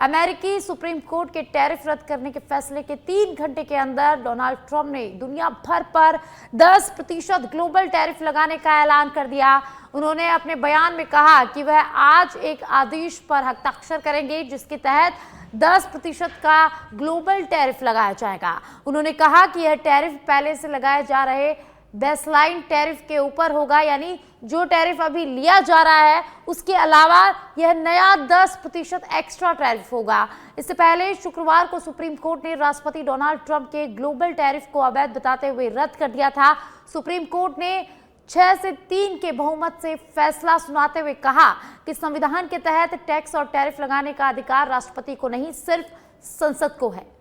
अमेरिकी supreme court के tariff रद्द करने के फैसले के 3 घंटे के अंदर डोनाल्ड ट्रंप ने दुनिया भर पर 10% ग्लोबल टैरिफ लगाने का ऐलान कर दिया। उन्होंने अपने बयान में कहा कि वह आज एक आदेश पर हस्ताक्षर करेंगे जिसके तहत 10% का ग्लोबल टैरिफ लगाया जाएगा। उन्होंने कहा कि यह टैरिफ पहले से लगाए जा रहे बेसलाइन टैरिफ के ऊपर होगा, यानी जो टैरिफ अभी लिया जा रहा है उसके अलावा यह नया 10% एक्स्ट्रा टैरिफ होगा। इससे पहले शुक्रवार को सुप्रीम कोर्ट ने राष्ट्रपति डोनाल्ड ट्रंप के ग्लोबल टैरिफ को अवैध बताते हुए रद्द कर दिया था। सुप्रीम कोर्ट ने 6 से 3 के बहुमत से फैसला सुनाते हुए कहा कि संविधान के तहत टैक्स और टैरिफ लगाने का अधिकार राष्ट्रपति को नहीं, सिर्फ संसद को है।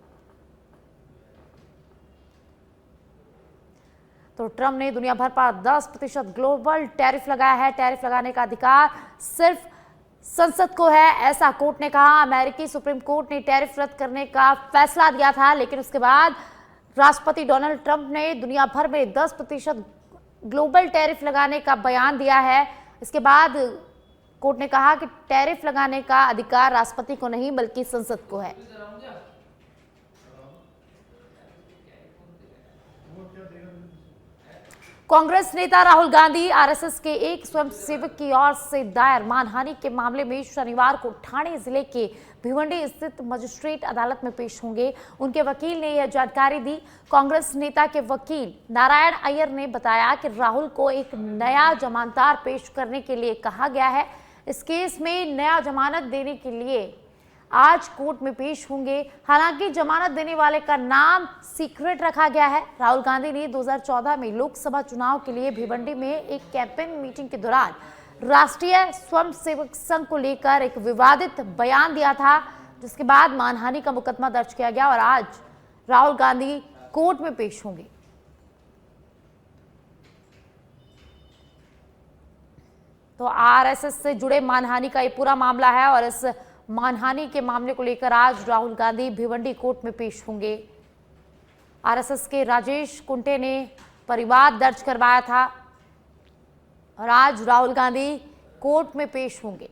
तो ट्रंप ने दुनिया भर पर 10% ग्लोबल टैरिफ लगाया है। टैरिफ लगाने का अधिकार सिर्फ संसद को है, ऐसा कोर्ट ने कहा। अमेरिकी सुप्रीम कोर्ट ने टैरिफ रद्द करने का फैसला दिया था, लेकिन उसके बाद राष्ट्रपति डोनाल्ड ट्रंप ने दुनिया भर में 10% ग्लोबल टैरिफ लगाने का बयान दिया है। इसके बाद कोर्ट ने कहा कि टैरिफ लगाने का अधिकार राष्ट्रपति को नहीं बल्कि संसद को है। कांग्रेस नेता राहुल गांधी आरएसएस के एक स्वयंसेवक की ओर से दायर मानहानि के मामले में शनिवार को ठाणे जिले के भिवंडी स्थित मजिस्ट्रेट अदालत में पेश होंगे। उनके वकील ने यह जानकारी दी। कांग्रेस नेता के वकील नारायण अय्यर ने बताया कि राहुल को एक नया जमानतदार पेश करने के लिए कहा गया है। इस केस में नया जमानत देने के लिए आज कोर्ट में पेश होंगे। हालांकि जमानत देने वाले का नाम सीक्रेट रखा गया है। राहुल गांधी ने 2014 में लोकसभा चुनाव के लिए भिवंडी में एक कैंपेन मीटिंग के दौरान राष्ट्रीय स्वयंसेवक संघ को लेकर एक विवादित बयान दिया था, जिसके बाद मानहानि का मुकदमा दर्ज किया गया और आज राहुल गांधी कोर्ट में पेश होंगे। तो आरएसएस से जुड़े मानहानि का ये पूरा मामला है और इस मानहानि के मामले को लेकर आज राहुल गांधी भिवंडी कोर्ट में पेश होंगे। आरएसएस के राजेश कुंटे ने परिवाद दर्ज करवाया था और आज राहुल गांधी कोर्ट में पेश होंगे।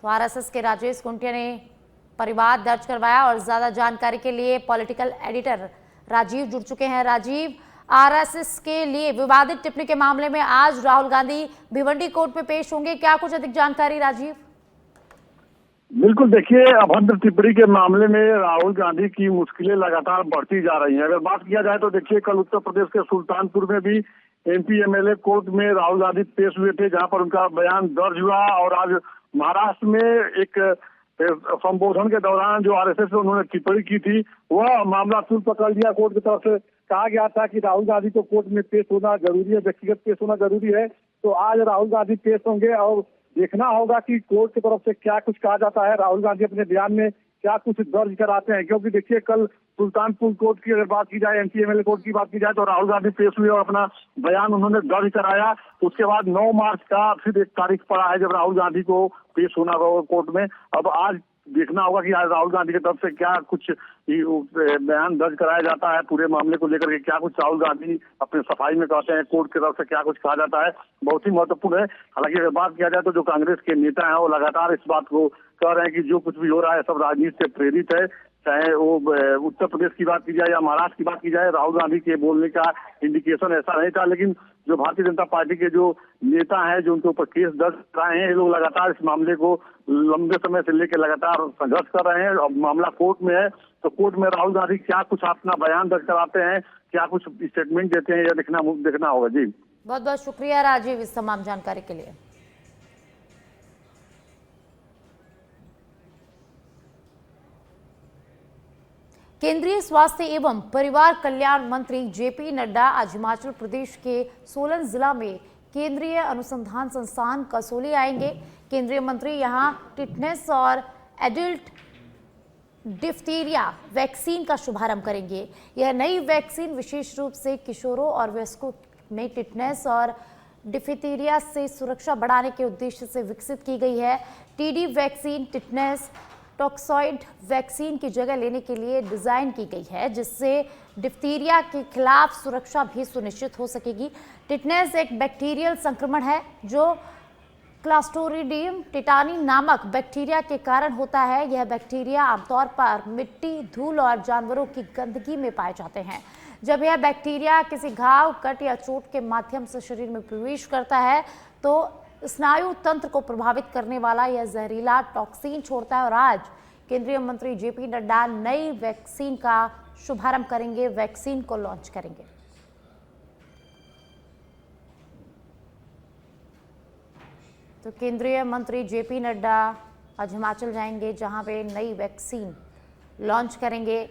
तो आरएसएस के राजेश कुंटे ने परिवाद दर्ज करवाया और ज्यादा जानकारी के लिए पॉलिटिकल एडिटर राजीव जुड़ चुके हैं। राजीव, आरएसएस के लिए विवादित टिप्पणी के मामले में आज राहुल गांधी भिवंडी कोर्ट में पेश होंगे, क्या कुछ अधिक जानकारी राजीव? बिल्कुल, देखिए, अभद्र टिप्पणी के मामले में राहुल गांधी की मुश्किलें लगातार बढ़ती जा रही हैं। अगर बात किया जाए तो देखिए, कल उत्तर प्रदेश के सुल्तानपुर में भी एमपी एमएलए कोर्ट में राहुल गांधी पेश हुए थे, जहां पर उनका बयान दर्ज हुआ। और आज महाराष्ट्र में एक संबोधन के दौरान जो आरएसएस से उन्होंने टिप्पणी की थी, वह मामला तुल पकड़ लिया। कोर्ट की तरफ से कहा गया था कि राहुल गांधी को कोर्ट में पेश होना जरूरी है, व्यक्तिगत पेश होना जरूरी है। तो आज राहुल गांधी पेश होंगे और देखना होगा कि कोर्ट की तरफ से क्या कुछ कहा जाता है, राहुल गांधी अपने बयान में क्या कुछ दर्ज कराते हैं। क्योंकि देखिए, कल सुल्तानपुर कोर्ट की अगर बात की जाए, एमपी एमएलए कोर्ट की बात की जाए, तो राहुल गांधी पेश हुए और अपना बयान उन्होंने दर्ज कराया। उसके बाद 9 मार्च का फिर एक तारीख पड़ा है जब राहुल गांधी को पेश होना होगा कोर्ट में। अब आज देखना होगा कि आज राहुल गांधी की तरफ से क्या कुछ बयान दर्ज कराया जाता है, पूरे मामले को लेकर के क्या कुछ राहुल गांधी अपने सफाई में कहते हैं, कोर्ट की तरफ से क्या कुछ कहा जाता है, बहुत ही महत्वपूर्ण है। हालांकि अगर बात किया जाए तो जो कांग्रेस के नेता हैं वो लगातार इस बात को कह रहे हैं कि जो कुछ भी हो रहा है सब राजनीति से प्रेरित है। चाहे वो उत्तर प्रदेश की बात की जाए या महाराष्ट्र की बात की जाए, राहुल गांधी के बोलने का इंडिकेशन ऐसा नहीं था। लेकिन जो भारतीय जनता पार्टी के जो नेता हैं, जो उनके ऊपर केस दर्ज कराए हैं, ये लोग लगातार इस मामले को लंबे समय से लेकर लगातार संघर्ष कर रहे हैं। अब मामला कोर्ट में है, तो कोर्ट में राहुल गांधी क्या कुछ अपना बयान दर्ज कराते हैं, क्या कुछ स्टेटमेंट देते हैं, यह देखना होगा। जी, बहुत बहुत शुक्रिया राजीव इस तमाम जानकारी के लिए। केंद्रीय स्वास्थ्य एवं परिवार कल्याण मंत्री जेपी नड्डा आज हिमाचल प्रदेश के सोलन जिला में केंद्रीय अनुसंधान संस्थान कसोली आएंगे। केंद्रीय मंत्री यहां टिटनेस और एडल्ट डिफ्थीरिया वैक्सीन का शुभारंभ करेंगे। यह नई वैक्सीन विशेष रूप से किशोरों और वयस्कों में टिटनेस और डिफ्थीरिया से सुरक्षा बढ़ाने के उद्देश्य से विकसित की गई है। TD vaccine tetanus toxoid vaccine की जगह लेने के लिए डिजाइन की गई है, जिससे डिफ्थीरिया के खिलाफ सुरक्षा भी सुनिश्चित हो सकेगी। टिटनेस एक बैक्टीरियल संक्रमण है जो क्लास्ट्रोडियम टिटानी नामक बैक्टीरिया के कारण होता है। यह बैक्टीरिया आमतौर पर मिट्टी, धूल और जानवरों की गंदगी में पाए जाते हैं। जब यह बैक्टीरिया किसी घाव, कट या चोट के माध्यम से शरीर में प्रवेश करता है तो स्नायु तंत्र को प्रभावित करने वाला यह जहरीला टॉक्सिन छोड़ता है। और आज केंद्रीय मंत्री जेपी नड्डा नई वैक्सीन का शुभारंभ करेंगे, वैक्सीन को लॉन्च करेंगे। तो केंद्रीय मंत्री जेपी नड्डा आज हिमाचल जाएंगे, जहां पे नई वैक्सीन लॉन्च करेंगे।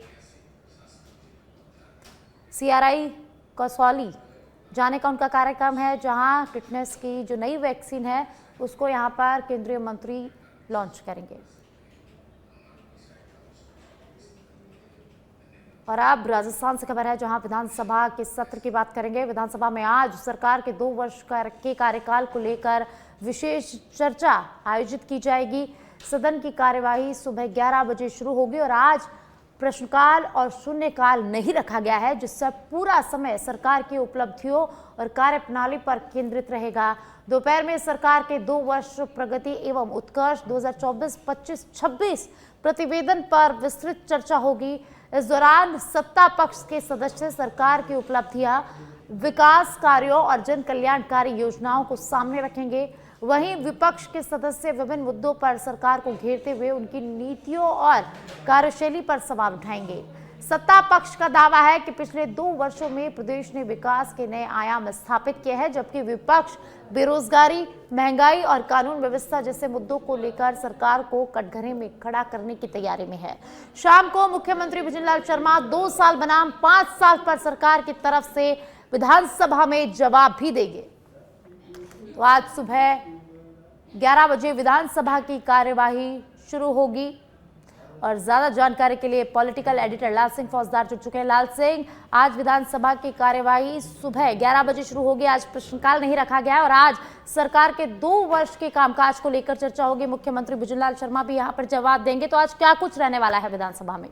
CRI कसौली जाने का उनका कार्यक्रम है, जहां टिटनेस की जो नई वैक्सीन है उसको यहां पर केंद्रीय मंत्री लॉन्च करेंगे। और अब राजस्थान से खबर है, जहां विधानसभा के सत्र की बात करेंगे। विधानसभा में आज सरकार के 2 वर्ष के कार्यकाल को लेकर विशेष चर्चा आयोजित की जाएगी। सदन की कार्यवाही सुबह 11 बजे शुरू होगी और आज प्रश्नकाल और शून्यकाल नहीं रखा गया है, जिससे पूरा समय सरकार की उपलब्धियों और कार्यप्रणाली पर केंद्रित रहेगा। दोपहर में सरकार के 2 वर्ष प्रगति एवं उत्कर्ष 2024-25-26 प्रतिवेदन पर विस्तृत चर्चा होगी। इस दौरान सत्ता पक्ष के सदस्य सरकार की उपलब्धियां, विकास कार्यों और जन कल्याणकारी योजनाओं को सामने रखेंगे। वहीं विपक्ष के सदस्य विभिन्न मुद्दों पर सरकार को घेरते हुए उनकी नीतियों और कार्यशैली पर सवाल उठाएंगे। सत्ता पक्ष का दावा है कि पिछले 2 वर्षों में प्रदेश ने विकास के नए आयाम स्थापित किए हैं, जबकि विपक्ष बेरोजगारी, महंगाई और कानून व्यवस्था जैसे मुद्दों को लेकर सरकार को कटघरे में खड़ा करने की तैयारी में है। शाम को मुख्यमंत्री भजनलाल शर्मा 2 साल बनाम 5 साल पर सरकार की तरफ से विधानसभा में जवाब भी देंगे। तो आज सुबह 11 बजे विधानसभा की कार्यवाही शुरू होगी। और ज्यादा जानकारी के लिए पॉलिटिकल एडिटर लाल सिंह फौजदार जुड़ चुके हैं। लाल सिंह, आज विधानसभा की कार्यवाही सुबह 11 बजे शुरू होगी। आज प्रश्नकाल नहीं रखा गया है और आज सरकार के 2 वर्ष के कामकाज को लेकर चर्चा होगी। मुख्यमंत्री भजनलाल शर्मा भी यहाँ पर जवाब देंगे। तो आज क्या कुछ रहने वाला है विधानसभा में?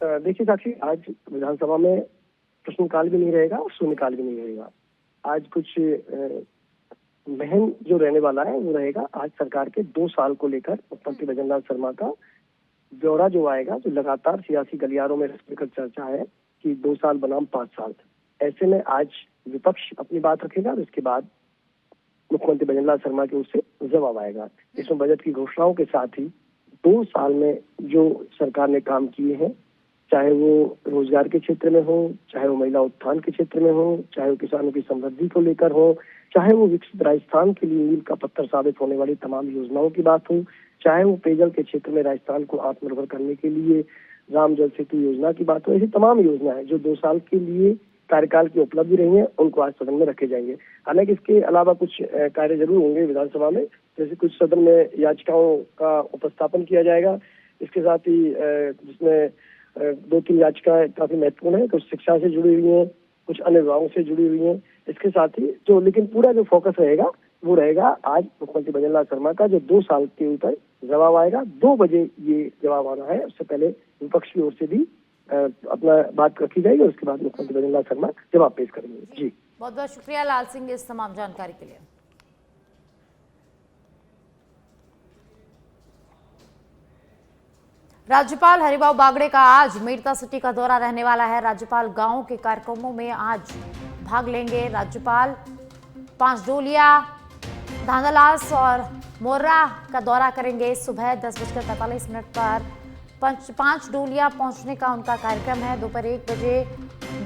देखिए साक्षी, आज विधानसभा में प्रश्नकाल भी नहीं रहेगा और शून्यकाल भी नहीं रहेगा। आज कुछ महन जो रहने वाला है वो रहेगा आज सरकार के 2 साल को लेकर मुख्यमंत्री भजनलाल शर्मा का ब्यौरा जो आएगा, जो लगातार सियासी गलियारों में लेकर चर्चा है कि 2 साल बनाम 5 साल। ऐसे में आज विपक्ष अपनी बात रखेगा और इसके बाद मुख्यमंत्री भजनलाल शर्मा की ओर से जवाब आएगा। इसमें बजट की घोषणाओं के साथ ही 2 साल में जो सरकार ने काम किए हैं, चाहे वो रोजगार के क्षेत्र में हो, चाहे वो महिला उत्थान के क्षेत्र में हो, चाहे वो किसानों की समृद्धि को लेकर हो, चाहे वो विकसित राजस्थान के लिए मील का पत्थर साबित होने वाली तमाम योजनाओं की बात हो, चाहे वो पेयजल के क्षेत्र में राजस्थान को आत्मनिर्भर करने के लिए राम जल सेतु योजना की बात हो, ऐसी तमाम योजनाएं जो 2 साल के लिए कार्यकाल की उपलब्धि रही है उनको आज सदन में रखे जाएंगे। हालांकि इसके अलावा कुछ कार्य जरूर होंगे विधानसभा में, जैसे कुछ सदन में याचिकाओं का उपस्थापन किया जाएगा। इसके साथ ही जिसमें 2-3 याचिकाएं काफी महत्वपूर्ण है, कुछ शिक्षा से जुड़ी हुई हैं, कुछ अन्य विभागों से जुड़ी हुई हैं। इसके साथ ही जो लेकिन पूरा जो फोकस रहेगा वो रहेगा आज मुख्यमंत्री भजनलाल शर्मा का जो 2 साल के ऊपर जवाब आएगा। 2 बजे ये जवाब आना है, उससे पहले विपक्ष की ओर से भी अपना बात रखी जाएगी और उसके बाद मुख्यमंत्री भजनलाल शर्मा जवाब पेश करेंगे। जी बहुत बहुत शुक्रिया लाल सिंह इस तमाम जानकारी के लिए। राज्यपाल हरिभाऊ बागड़े का आज मेड़ता सिटी का दौरा रहने वाला है। राज्यपाल गांव के कार्यक्रमों में आज भाग लेंगे। राज्यपाल 5 डोलिया, धांधलास और मोर्रा का दौरा करेंगे। सुबह 10:45 पर 5 डोलिया पहुंचने का उनका कार्यक्रम है। दोपहर 1 बजे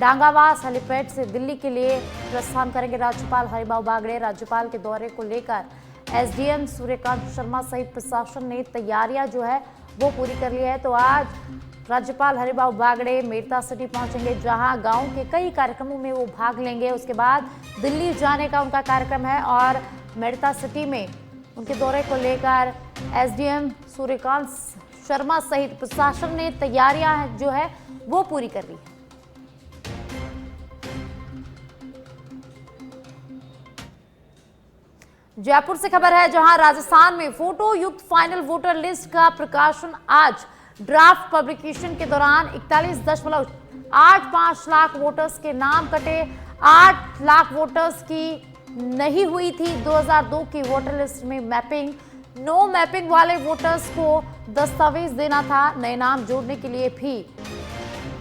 डांगावास हेलीपैड से दिल्ली के लिए प्रस्थान करेंगे राज्यपाल हरिभाऊ बागड़े। राज्यपाल के दौरे को लेकर SDM सूर्यकांत शर्मा सहित प्रशासन ने तैयारियां जो है वो पूरी कर ली है। तो आज राज्यपाल हरिभाऊ बागड़े मेड़ता सिटी पहुंचेंगे, जहां गांव के कई कार्यक्रमों में वो भाग लेंगे। उसके बाद दिल्ली जाने का उनका कार्यक्रम है और मेड़ता सिटी में उनके दौरे को लेकर SDM सूर्यकांत शर्मा सहित प्रशासन ने तैयारियां जो है वो पूरी कर ली है। जयपुर से खबर है, जहां राजस्थान में फोटो युक्त फाइनल वोटर लिस्ट का प्रकाशन आज ड्राफ्ट पब्लिकेशन के दौरान 41.85 लाख वोटर्स के नाम कटे। 8 लाख वोटर्स की नहीं हुई थी 2002 की वोटर लिस्ट में मैपिंग। नो मैपिंग वाले वोटर्स को दस्तावेज देना था नए नाम जोड़ने के लिए भी।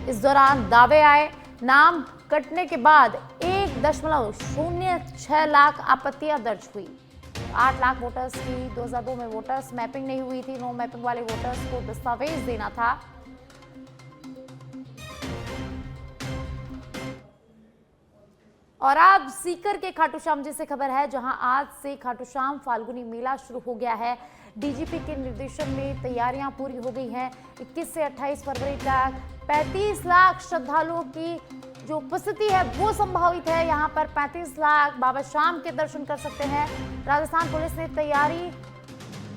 इस दौरान दावे आए। नाम कटने के बाद 1.06 लाख आपत्तियां दर्ज हुई। 8 लाख वोटर्स की 2002 में वोटर्स मैपिंग नहीं हुई थी। नो मैपिंग वाले वोटर्स को दस्तावेज देना था। और अब सीकर के खाटू श्याम जी से खबर है, जहां आज से खाटू श्याम फाल्गुनी मेला शुरू हो गया है। डीजीपी के निर्देशन में तैयारियां पूरी हो गई हैं। 21 से 28 फरवरी तक 35 लाख श्रद्धालुओं की जो उपस्थिति है वो संभावित है। यहां पर 35 लाख बाबा श्याम के दर्शन कर सकते हैं। राजस्थान पुलिस ने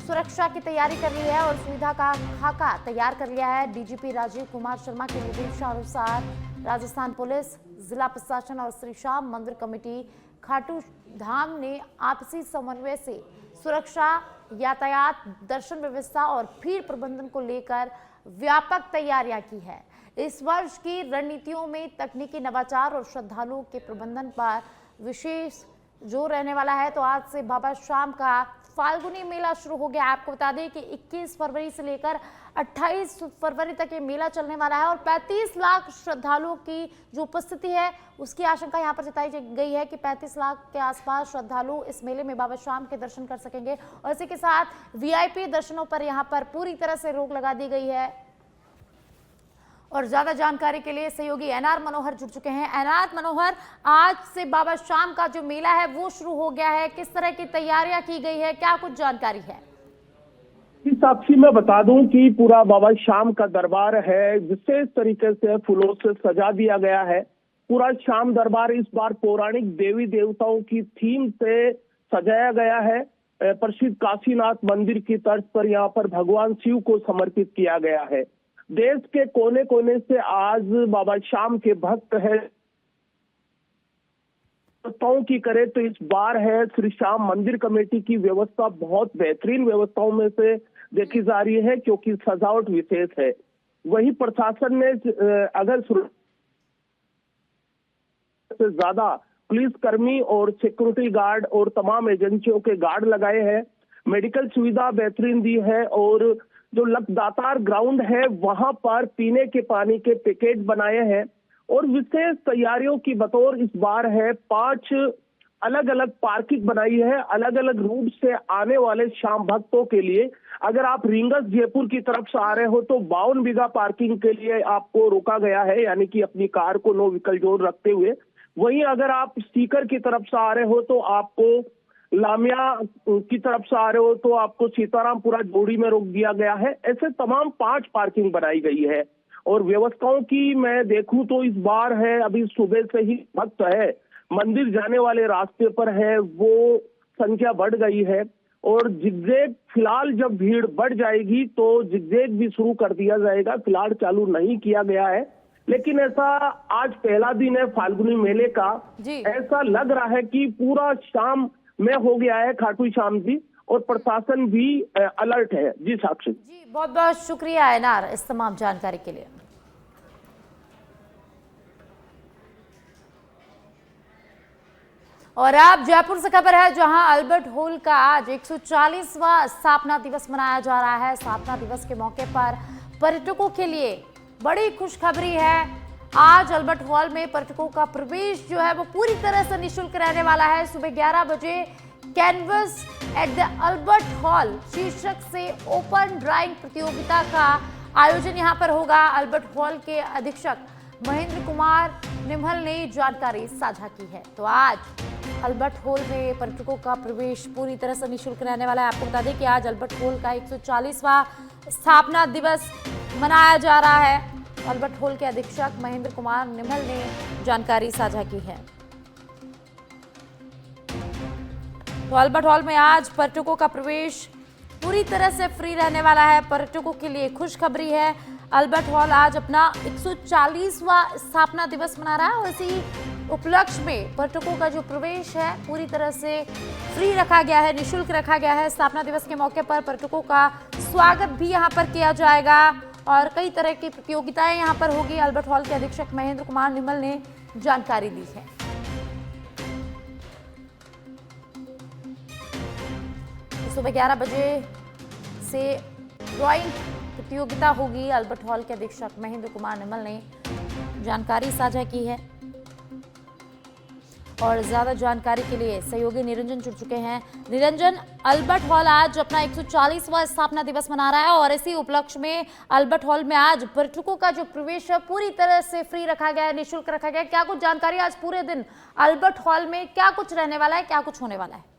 सुरक्षा की तैयारी कर ली है और सुविधा का खाका तैयार कर लिया है। डीजीपी राजीव कुमार शर्मा के निर्देशानुसार राजस्थान पुलिस, जिला प्रशासन और श्री श्याम मंदिर कमेटी खाटू धाम ने आपसी समन्वय से सुरक्षा, यातायात, दर्शन व्यवस्था और भीड़ प्रबंधन को लेकर व्यापक तैयारियां की है। इस वर्ष की रणनीतियों में तकनीकी नवाचार और श्रद्धालुओं के प्रबंधन पर विशेष जोर रहने वाला है। तो आज से बाबा श्याम का फाल्गुनी मेला शुरू हो गया। आपको बता दें कि 21 फरवरी से लेकर 28 फरवरी तक ये मेला चलने वाला है और 35 लाख श्रद्धालुओं की जो उपस्थिति है उसकी आशंका यहाँ पर जताई गई है कि 35 लाख के आसपास श्रद्धालु इस मेले में बाबा श्याम के दर्शन कर सकेंगे। और इसी के साथ वीआईपी दर्शनों पर यहाँ पर पूरी तरह से रोक लगा दी गई है। और ज्यादा जानकारी के लिए सहयोगी एनआर मनोहर जुड़ चुके हैं। एनआर मनोहर, आज से बाबा श्याम का जो मेला है वो शुरू हो गया है, किस तरह की तैयारियां की गई है, क्या कुछ जानकारी है? साक्षी, मैं बता दूं कि पूरा बाबा श्याम का दरबार है विशेष तरीके से फूलों से सजा दिया गया है। पूरा श्याम दरबार इस बार पौराणिक देवी देवताओं की थीम से सजाया गया है। प्रसिद्ध काशीनाथ मंदिर की तर्ज पर यहाँ पर भगवान शिव को समर्पित किया गया है। देश के कोने कोने से आज बाबा श्याम के भक्त है। व्यवस्थाओं की करें तो इस बार है श्री श्याम मंदिर कमेटी की व्यवस्था बहुत बेहतरीन व्यवस्थाओं में से देखी जा रही है, क्योंकि सजावट विशेष है। वही प्रशासन ने अगर से ज्यादा पुलिस कर्मी और सिक्योरिटी गार्ड और तमाम एजेंसियों के गार्ड लगाए हैं। मेडिकल सुविधा बेहतरीन दी है और जो लखदातार ग्राउंड है वहां पर पीने के पानी के पैकेट बनाए हैं। और विशेष तैयारियों की बतौर इस बार है 5 अलग अलग पार्किंग बनाई है अलग अलग रूट से आने वाले श्याम भक्तों के लिए। अगर आप रींगस जयपुर की तरफ से आ रहे हो तो 52 बीघा पार्किंग के लिए आपको रोका गया है, यानी कि अपनी कार को नो व्हीकल जोन रखते हुए। वहीं अगर आप सीकर की तरफ से आ रहे हो तो आपको लामिया की तरफ से आ रहे हो तो आपको सीतारामपुरा जोड़ी में रोक दिया गया है। ऐसे तमाम 5 पार्किंग बनाई गई है। और व्यवस्थाओं की मैं देखूं तो इस बार है अभी सुबह से ही भक्त है मंदिर जाने वाले रास्ते पर है वो संख्या बढ़ गई है। और जिगजैग फिलहाल जब भीड़ बढ़ जाएगी तो जिगजैग भी शुरू कर दिया जाएगा। फिलहाल चालू नहीं किया गया है, लेकिन ऐसा आज पहला दिन है फाल्गुनी मेले का, ऐसा लग रहा है कि पूरा शाम में हो गया है खाटू श्याम जी और प्रशासन भी अलर्ट है। जी साक्षी जी, बहुत बहुत शुक्रिया एनआर इस तमाम जानकारी के लिए। और अब जयपुर से खबर है, जहां अल्बर्ट हॉल का आज 140वां स्थापना दिवस मनाया जा रहा है। स्थापना दिवस के मौके पर पर्यटकों के लिए बड़ी खुशखबरी है। आज अल्बर्ट हॉल में पर्यटकों का प्रवेश जो है वो पूरी तरह से निःशुल्क रहने वाला है। सुबह 11 बजे canvas at the Albert hall शीर्षक से ओपन ड्राइंग प्रतियोगिता का आयोजन यहां पर होगा। अल्बर्ट हॉल के अधीक्षक महेंद्र कुमार निमहल ने जानकारी साझा की है। तो आज अल्बर्ट हॉल में पर्यटकों का प्रवेश पूरी तरह से निःशुल्क रहने वाला है। आपको बता दें कि आज अल्बर्ट हॉल का 140वां स्थापना दिवस मनाया जा रहा है। अल्बर्ट हॉल के अधीक्षक महेंद्र कुमार निमहल ने जानकारी साझा की है। तो अल्बर्ट हॉल में आज पर्यटकों का प्रवेश पूरी तरह से फ्री रहने वाला है। पर्यटकों के लिए खुशखबरी है। अल्बर्ट हॉल आज अपना 140वां स्थापना दिवस मना रहा है और इसी उपलक्ष्य में पर्यटकों का जो प्रवेश है पूरी तरह से फ्री रखा गया है, निःशुल्क रखा गया है। स्थापना दिवस के मौके पर पर्यटकों का स्वागत भी यहाँ पर किया जाएगा और कई तरह की प्रतियोगिताएं यहाँ पर होगी। अल्बर्ट हॉल के अधीक्षक महेंद्र कुमार निमल ने जानकारी दी है। सुबह 11 बजे से ड्राइंग प्रतियोगिता होगी। अल्बर्ट हॉल के अधीक्षक महेंद्र कुमार निमल ने जानकारी साझा की है और ज्यादा जानकारी के लिए सहयोगी निरंजन जुड़ चुके हैं। निरंजन, अल्बर्ट हॉल आज अपना 140वां स्थापना दिवस मना रहा है और इसी उपलक्ष्य में अल्बर्ट हॉल में आज पर्यटकों का जो प्रवेश है पूरी तरह से फ्री रखा गया है, निःशुल्क रखा गया है। क्या कुछ जानकारी आज पूरे दिन अल्बर्ट हॉल में क्या कुछ रहने वाला है, क्या कुछ होने वाला है?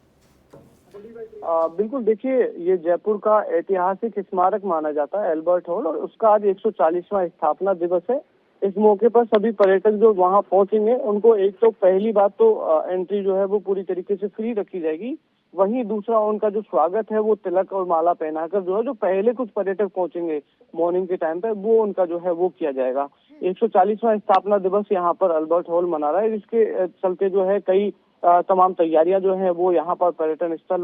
बिल्कुल, देखिए, ये जयपुर का ऐतिहासिक स्मारक माना जाता है अल्बर्ट हॉल, और उसका आज 140वां स्थापना दिवस है। इस मौके पर सभी पर्यटक जो वहां पहुंचेंगे उनको एक तो पहली बात तो एंट्री जो है वो पूरी तरीके से फ्री रखी जाएगी। वहीं दूसरा, उनका जो स्वागत है वो तिलक और माला पहनाकर जो है, जो पहले कुछ पर्यटक पहुंचेंगे मॉर्निंग के टाइम पे, वो उनका जो है वो किया जाएगा। 140वां स्थापना दिवस यहाँ पर अल्बर्ट हॉल मना रहा है, जिसके चलते जो है कई तमाम तैयारियां जो है वो यहाँ पर पर्यटन स्थल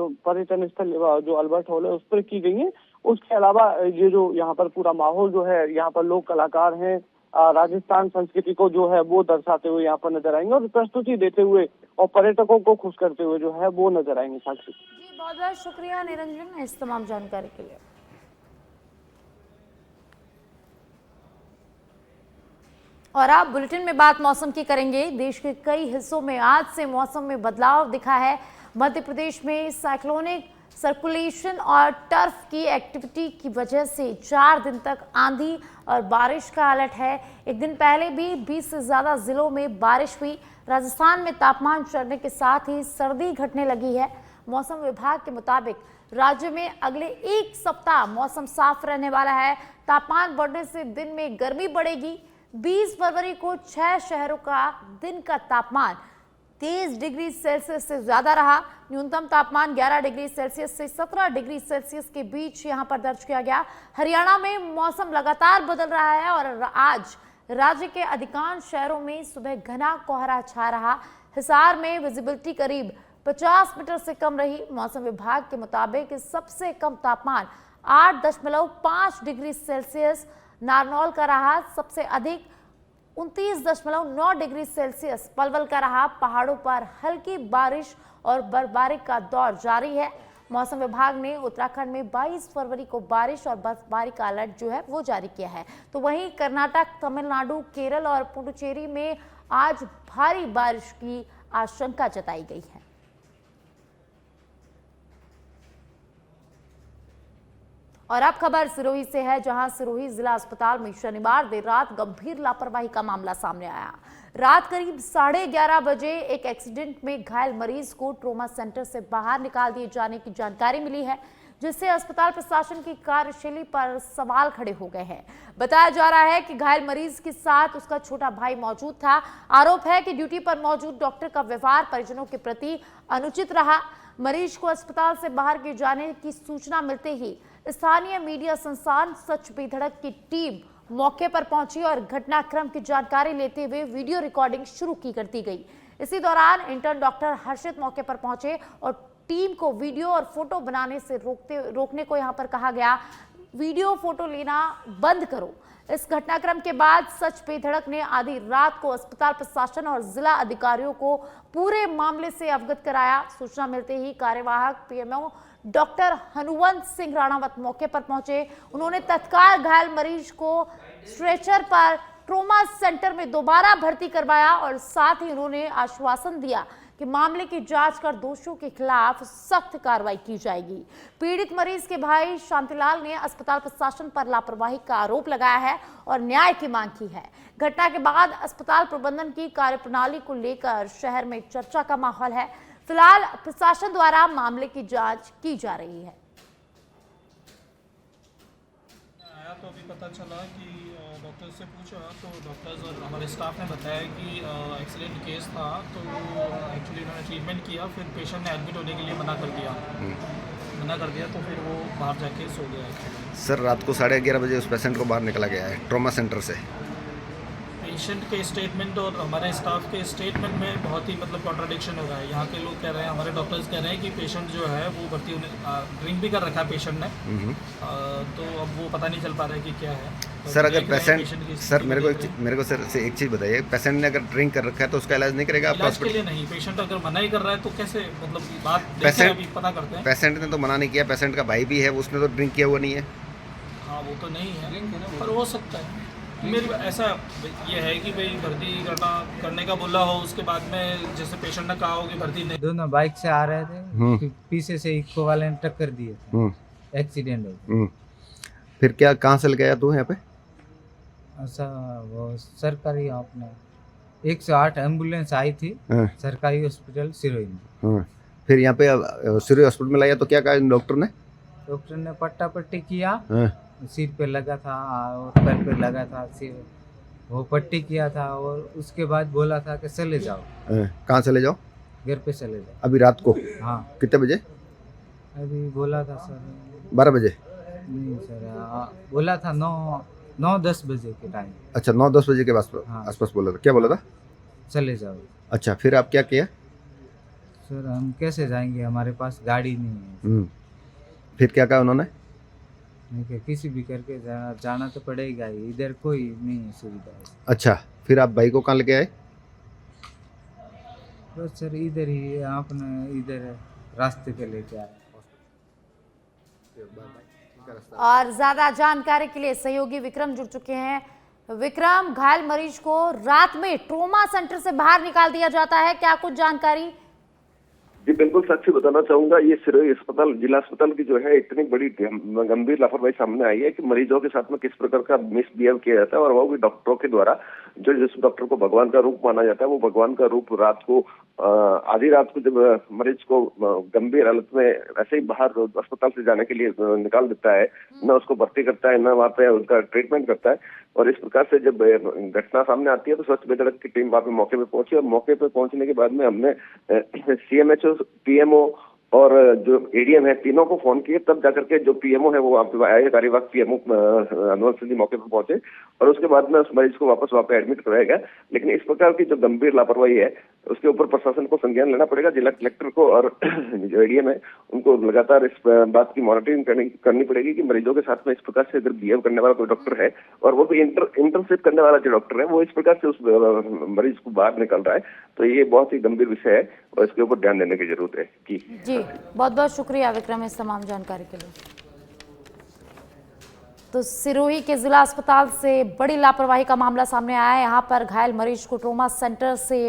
जो अल्बर्ट हॉल है उस पर की गई है। उसके अलावा ये जो यहाँ पर पूरा माहौल जो है, यहाँ पर लोक कलाकार हैं, राजस्थान संस्कृति को जो है वो दर्शाते हुए यहाँ पर नजर आएंगे और प्रस्तुति देते हुए और पर्यटकों को खुश करते हुए जो है वो नजर आएंगे। साक्षी जी, बहुत बहुत शुक्रिया निरंजन इस तमाम जानकारी के लिए। और आप बुलेटिन में बात मौसम की करेंगे। देश के कई हिस्सों में आज से मौसम में बदलाव दिखा है। मध्य प्रदेश में साइक्लोनिक सर्कुलेशन और टर्फ की एक्टिविटी की वजह से 4 दिन तक आंधी और बारिश का अलर्ट है। एक दिन पहले भी 20 से ज्यादा जिलों में बारिश हुई। राजस्थान में तापमान चढ़ने के साथ ही सर्दी घटने लगी है। मौसम विभाग के मुताबिक राज्य में अगले एक सप्ताह मौसम साफ रहने वाला है। तापमान बढ़ने से दिन में गर्मी बढ़ेगी। 20 फरवरी को 6 शहरों का दिन का तापमान 23 डिग्री सेल्सियस से ज्यादा रहा। न्यूनतम तापमान 11 डिग्री सेल्सियस से 17 डिग्री सेल्सियस के बीच यहां पर दर्ज किया गया। हरियाणा में मौसम लगातार बदल रहा है और आज राज्य के अधिकांश शहरों में सुबह घना कोहरा छा रहा। हिसार में विजिबिलिटी करीब 50 मीटर से कम रही। मौसम विभाग के मुताबिक सबसे कम तापमान 8.5 डिग्री सेल्सियस नारनौल का रहा। सबसे अधिक 29.9 डिग्री सेल्सियस पलवल का रहा। पहाड़ों पर हल्की बारिश और बर्फबारी का दौर जारी है। मौसम विभाग ने उत्तराखंड में 22 फरवरी को बारिश और बर्फबारी का अलर्ट जो है वो जारी किया है। तो वहीं कर्नाटक, तमिलनाडु, केरल और पुडुचेरी में आज भारी बारिश की आशंका जताई गई है। और अब खबर सिरोही से है, जहां सिरोही जिला अस्पताल में शनिवार देर रात गंभीर लापरवाही का मामला सामने आया। रात करीब 11:30 बजे एक एक्सीडेंट में घायल मरीज को ट्रॉमा सेंटर से बाहर निकाल दिए जाने की जानकारी मिली है, जिससे अस्पताल प्रशासन की कार्यशैली पर सवाल खड़े हो गए हैं। बताया जा रहा है कि घायल मरीज के साथ उसका छोटा भाई मौजूद था। आरोप है कि ड्यूटी पर मौजूद डॉक्टर का व्यवहार परिजनों के प्रति अनुचित रहा। मरीज को अस्पताल से बाहर किए जाने की सूचना मिलते ही स्थानीय मीडिया संस्थान सच बेधड़क की टीम मौके पर पहुंची और घटनाक्रम की जानकारी लेते हुए वीडियो रिकॉर्डिंग शुरू की कर दी गई। इसी दौरान इंटर्न डॉक्टर हर्षित मौके पर पहुंचे और टीम को वीडियो और फोटो बनाने से रोकने को यहां पर कहा गया। वीडियो फोटो लेना बंद करो। इस घटनाक्रम के बाद सच बेधड़क ने आधी रात को अस्पताल प्रशासन और जिला अधिकारियों को पूरे मामले से अवगत कराया। सूचना मिलते ही कार्यवाहक पीएमओ डॉक्टर हनुवंत सिंह राणावत मौके पर पहुंचे। उन्होंने तत्काल घायल मरीज को स्ट्रेचर पर ट्रॉमा सेंटर में दोबारा भर्ती करवाया और साथ ही उन्होंने आश्वासन दिया कि मामले की जांच कर दोषियों के खिलाफ सख्त कार्रवाई की जाएगी। पीड़ित मरीज के भाई शांतिलाल ने अस्पताल प्रशासन पर लापरवाही का आरोप लगाया है और न्याय की मांग की है। घटना के बाद अस्पताल प्रबंधन की कार्यप्रणाली को लेकर शहर में चर्चा का माहौल है। फिलहाल प्रशासन द्वारा मामले की जांच की जा रही है। आया तो अभी पता चला कि डॉक्टर से पूछा तो डॉक्टर्स और हमारे स्टाफ ने बताया कि एक्सीडेंट केस था, तो एक्चुअली उन्होंने ट्रीटमेंट किया, फिर पेशेंट ने एडमिट होने के लिए मना कर दिया तो फिर वो बाहर जाके सो गया। सर, रात को 11:30 बजे उस पेशेंट को बाहर निकला गया है ट्रॉमा सेंटर से। पेशेंट के स्टेटमेंट और हमारे स्टाफ के स्टेटमेंट में बहुत ही कॉन्ट्राडिक्शन हो रहा है। यहाँ के लोग कह रहे हैं, हमारे डॉक्टर्स कह रहे हैं कि पेशेंट जो है वो भर्ती होने ड्रिंक भी कर रखा है पेशेंट ने, तो अब वो पता नहीं चल पा रहा है कि क्या है। तो सर अगर देख रहे हैं पेशेंट patient की सर स्थिति मेरे को को देख रहे हैं। मेरे को सर से एक चीज़ बताइए, पेशेंट ने अगर ड्रिंक कर रखा है तो उसका इलाज नहीं करेगा आप इलाज के हॉस्पिटल? लिए नहीं, पेशेंट अगर मना ही कर रहा है तो कैसे, मतलब बात देखें, पेशेंट अभी पता करते हैं। पेशेंट ने तो मना नहीं किया, पेशेंट का भाई भी है, उसने तो ड्रिंक किया हुआ नहीं है। हाँ वो तो नहीं है, पर हो सकता है। मेरे ऐसा ये है कि भाई भर्ती करने का बोला हो, उसके बाद में जैसे पेशेंट ने कहा हो कि भर्ती नहीं। दोनों बाइक से आ रहे थे, फिर पीछे से इको वाले ने टक्कर दिए थे, हम्म एक्सीडेंट हो गया। फिर क्या कहाँ से लेके आया तू यहाँ पे? ऐसा वो सरकारी आपने 108 एम्बुलेंस आई थी, हाँ, सरकारी हॉस्पिटल सिरोही में। हाँ। फिर यहाँ पे सिरी हॉस्पिटल में लाया तो क्या कहा डॉक्टर ने? डॉक्टर ने पट्टा पट्टी किया, हाँ, सिर पे लगा था और पैर पे लगा था, सिर वो पट्टी किया था और उसके बाद बोला था कि चले जाओ, हाँ। कहाँ से ले जाओ? घर पे चले जाओ। अभी रात को हाँ कितने बजे? अभी बोला था सर, 12 बजे? नहीं सर, बोला था 9-10 बजे के टाइम अच्छा 9-10 बजे के हाँ। आसपास बोला था। क्या बोला था? चले जाओ। अच्छा फिर आप क्या किया? सर हम कैसे जाएंगे, हमारे पास गाड़ी नहीं है। फिर क्या कहा उन्होंने? नहीं कि किसी भी करके जाना तो पड़ेगा ही, इधर कोई नहीं है सुविधा है। अच्छा फिर आप भाई को कहाँ लेके आए? बस सर इधर ही आपने इधर रास्ते पे लेके आए। और ज्यादा जानकारी के लिए सहयोगी विक्रम जुड़ चुके हैं। विक्रम, घायल मरीज को रात में ट्रोमा सेंटर से बाहर निकाल दिया जाता है, क्या कुछ जानकारी? जी बिल्कुल सच से बताना चाहूंगा, ये सिरोही अस्पताल, जिला अस्पताल की जो है इतनी बड़ी गंभीर लापरवाही सामने आई है कि मरीजों के साथ में किस प्रकार का मिसबिहेव किया जाता है, और वो भी डॉक्टरों के द्वारा। जो जिस डॉक्टर को भगवान का रूप माना जाता है, वो भगवान का रूप रात को आधी रात को जब मरीज को गंभीर हालत में ऐसे ही बाहर अस्पताल से जाने के लिए निकाल देता है, न उसको भर्ती करता है, न वहाँ पे उनका ट्रीटमेंट करता है। और इस प्रकार से जब घटना सामने आती है तो स्वच्छ बेधड़क की टीम वहाँ पे मौके पे पहुंची, और मौके पे पहुंचने के बाद में हमने CMHO, PMO और जो ADM है, तीनों को फोन किए, तब जाकर के जो PMO है वो आए, कार्यवाहक PMO अनुवंश सिंह जी मौके पर पहुंचे, और उसके बाद में उस मरीज को वापस वहाँ पे एडमिट कराया गया। लेकिन इस प्रकार की जो गंभीर लापरवाही है उसके ऊपर प्रशासन को संज्ञान लेना पड़ेगा। जिला कलेक्टर को और जो ADM है उनको लगातार इस बात की मॉनिटरिंग करनी पड़ेगी कि मरीजों के साथ में इस प्रकार से अगर बिहेव करने वाला कोई डॉक्टर है, और वो भी इंटर्नशिप करने वाला जो डॉक्टर है, वो इस प्रकार से उस मरीज को बाहर निकल रहा है, तो ये बहुत ही गंभीर विषय है और इसके ऊपर ध्यान देने की जरूरत है। जी बहुत बहुत शुक्रिया विक्रम इस तमाम जानकारी के लिए। तो सिरोही के जिला अस्पताल से बड़ी लापरवाही का मामला सामने आया है। यहाँ पर घायल मरीज को ट्रोमा सेंटर से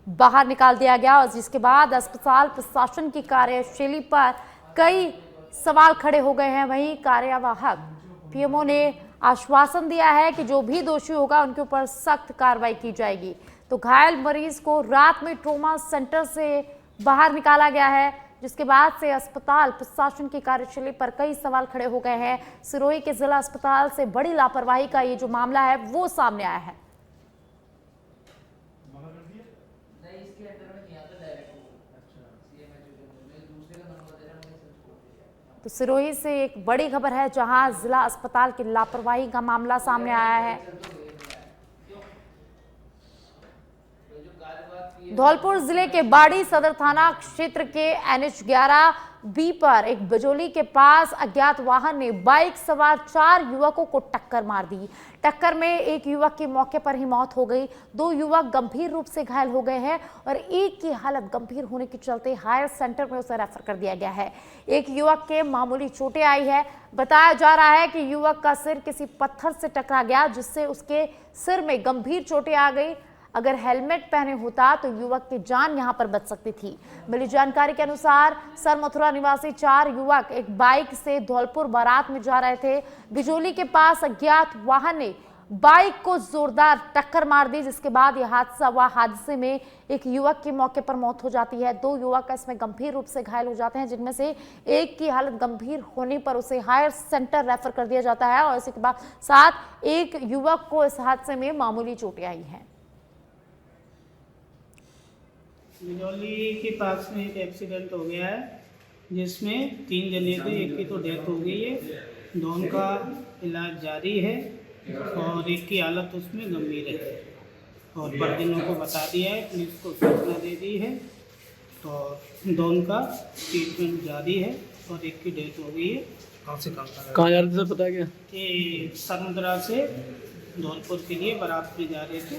बाहर निकाल दिया गया, और जिसके बाद अस्पताल प्रशासन की कार्यशैली पर कई सवाल खड़े हो गए हैं। वहीं कार्यवाहक PMO ने आश्वासन दिया है कि जो भी दोषी होगा उनके ऊपर सख्त कार्रवाई की जाएगी। तो घायल मरीज को रात में ट्रोमा सेंटर से बाहर निकाला गया है, जिसके बाद से अस्पताल प्रशासन की कार्यशैली पर कई सवाल खड़े हो गए हैं। सिरोही के जिला अस्पताल से बड़ी लापरवाही का ये जो मामला है वो सामने आया है। तो सिरोही से एक बड़ी खबर है, जहां जिला अस्पताल की लापरवाही का मामला सामने आया है। धौलपुर जिले के बाड़ी सदर थाना क्षेत्र के NH 11B पर एक बिजोली के पास अज्ञात वाहन ने बाइक सवार 4 युवकों को टक्कर मार दी। टक्कर में एक युवक की मौके पर ही मौत हो गई, 2 युवक गंभीर रूप से घायल हो गए हैं और एक की हालत गंभीर होने के चलते हायर सेंटर में उसे रेफर कर दिया गया है। एक युवक के मामूली चोटें आई है। बताया जा रहा है कि युवक का सिर किसी पत्थर से टकरा गया, जिससे उसके सिर में गंभीर चोटें आ गई। अगर हेलमेट पहने होता तो युवक की जान यहां पर बच सकती थी। मिली जानकारी के अनुसार सर मथुरा निवासी 4 युवक एक बाइक से धौलपुर बारात में जा रहे थे। बिजोली के पास अज्ञात वाहन ने बाइक को जोरदार टक्कर मार दी, जिसके बाद यह हादसा हुआ। हादसे में एक युवक की मौके पर मौत हो जाती है, 2 युवक इसमें गंभीर रूप से घायल हो जाते हैं, जिनमें से एक की हालत गंभीर होने पर उसे हायर सेंटर रेफर कर दिया जाता है, और इसी के बाद साथ एक युवक को इस हादसे में मामूली चोटें आई हैं। बिजौली के पास में एक एक्सीडेंट हो गया है, जिसमें 3 जने थे, एक की तो डेथ हो गई है, 2 का इलाज जारी है और एक की हालत उसमें गंभीर है। और परिजनों को बता दिया है, पुलिस को सूचना दे दी है, और 2 का ट्रीटमेंट जारी है और एक की डेथ हो गई है। कहाँ से कहाँ कहाँ जा रहे थे सर, पता है क्या? ये सरमुद्रा से धौलपुर के लिए बारात में जा रहे थे।